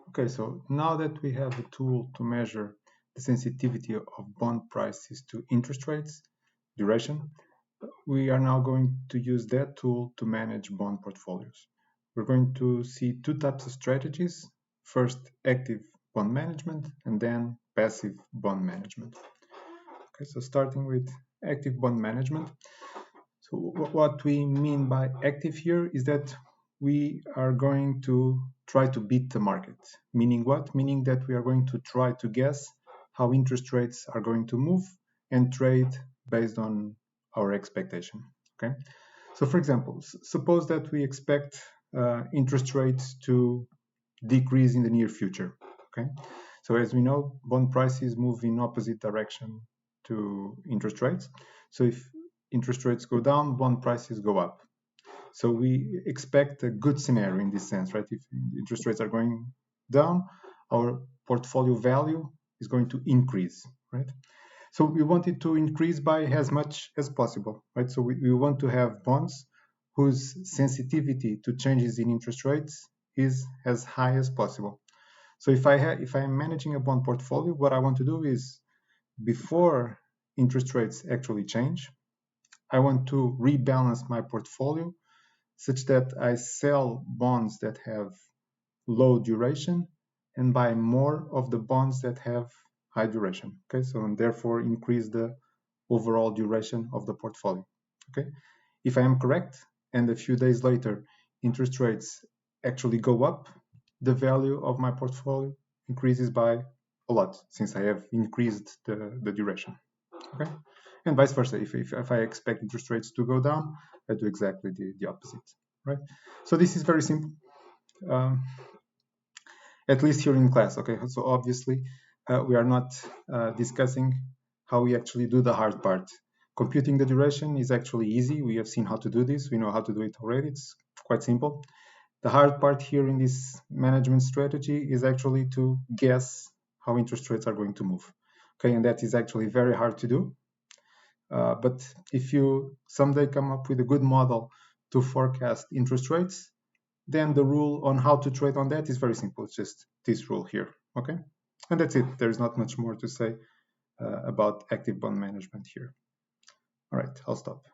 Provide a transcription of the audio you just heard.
Okay, so now that we have a tool to measure the sensitivity of bond prices to interest rates, duration, we are now going to use that tool to manage bond portfolios. We're going to see two types of strategies. First, active bond management, and then passive bond management. Okay, so starting with active bond management. So what we mean by active here is that we are going to try to beat the market. Meaning what? Meaning that we are going to try to guess how interest rates are going to move and trade based on our expectation. Okay. So for example, suppose that we expect interest rates to decrease in the near future. Okay. So as we know, bond prices move in opposite direction to interest rates. So if interest rates go down, bond prices go up. So we expect a good scenario in this sense, right? If interest rates are going down, our portfolio value is going to increase, right? So we want it to increase by as much as possible, right? So we want to have bonds whose sensitivity to changes in interest rates is as high as possible. So if I'm managing a bond portfolio, what I want to do is before interest rates actually change, I want to rebalance my portfolio such that I sell bonds that have low duration and buy more of the bonds that have high duration. Okay, so and therefore increase the overall duration of the portfolio. Okay, if I am correct and a few days later interest rates actually go up, the value of my portfolio increases by a lot since I have increased the duration. Okay, and vice versa. If I expect interest rates to go down, I do exactly the opposite. Right. So this is very simple. Um, at least here in class. Okay, so obviously we are not discussing how we actually do the hard part. Computing the duration is actually easy. We have seen how to do this. We know how to do it already. It's quite simple. The hard part here in this management strategy is actually to guess how interest rates are going to move. Okay, and that is actually very hard to do. But if you someday come up with a good model to forecast interest rates, then the rule on how to trade on that is very simple. It's just this rule here, okay? And that's it. There's not much more to say about active bond management here. All right, I'll stop.